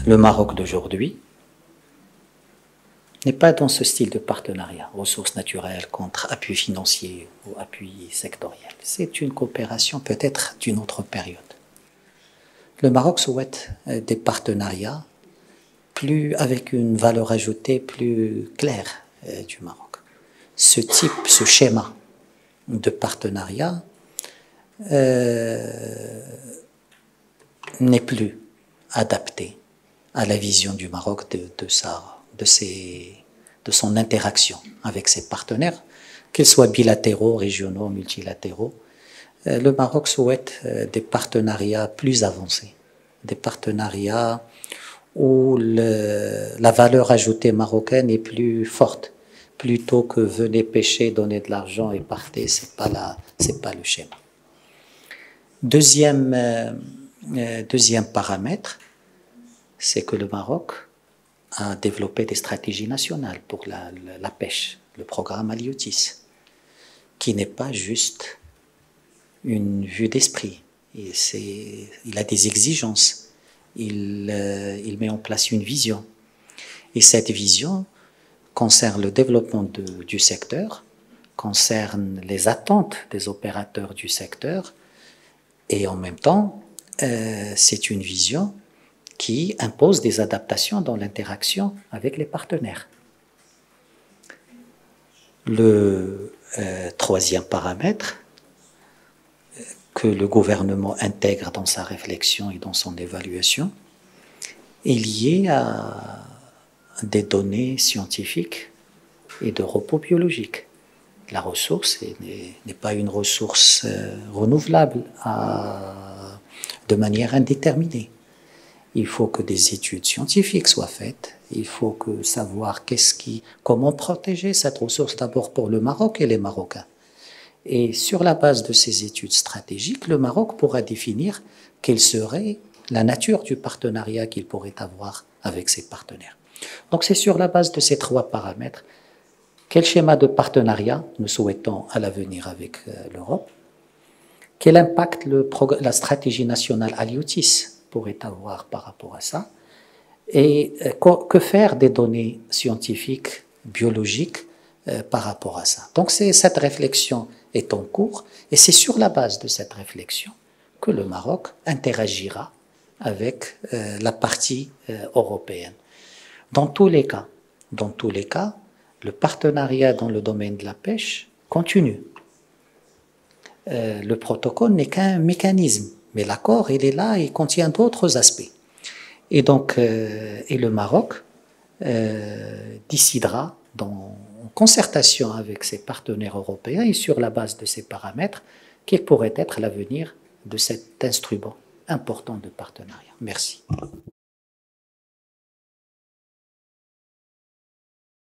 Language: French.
le Maroc d'aujourd'hui n'est pas dans ce style de partenariat, ressources naturelles contre appui financier ou appui sectoriel. C'est une coopération peut-être d'une autre période. Le Maroc souhaite des partenariats avec une valeur ajoutée plus claire du Maroc. Ce schéma de partenariat n'est plus adapté à la vision du Maroc de son interaction avec ses partenaires, qu'ils soient bilatéraux, régionaux, multilatéraux. Le Maroc souhaite des partenariats plus avancés, des partenariats où la valeur ajoutée marocaine est plus forte, plutôt que venez pêcher, donner de l'argent et partez, c'est pas le schéma. Deuxième paramètre, c'est que le Maroc a développé des stratégies nationales pour la pêche, le programme Haliotis, qui n'est pas juste une vue d'esprit. Il a des exigences, il met en place une vision. Et cette vision concerne le développement du secteur, concerne les attentes des opérateurs du secteur, et en même temps, c'est une vision qui impose des adaptations dans l'interaction avec les partenaires. Le troisième paramètre que le gouvernement intègre dans sa réflexion et dans son évaluation est lié à des données scientifiques et de repos biologique. La ressource n'est pas une ressource renouvelable de manière indéterminée. Il faut que des études scientifiques soient faites. Il faut savoir comment protéger cette ressource d'abord pour le Maroc et les Marocains. Et sur la base de ces études stratégiques, le Maroc pourra définir quelle serait la nature du partenariat qu'il pourrait avoir avec ses partenaires. Donc c'est sur la base de ces trois paramètres, quel schéma de partenariat nous souhaitons à l'avenir avec l'Europe, quel impact la stratégie nationale Haliotis pourrait avoir par rapport à ça, et que faire des données scientifiques, biologiques par rapport à ça. Donc cette réflexion est en cours, et c'est sur la base de cette réflexion que le Maroc interagira avec la partie européenne. Dans tous les cas, le partenariat dans le domaine de la pêche continue. Le protocole n'est qu'un mécanisme, mais l'accord, il est là, il contient d'autres aspects. Et donc, le Maroc décidera, en concertation avec ses partenaires européens et sur la base de ces paramètres, quel pourrait être l'avenir de cet instrument important de partenariat. Merci.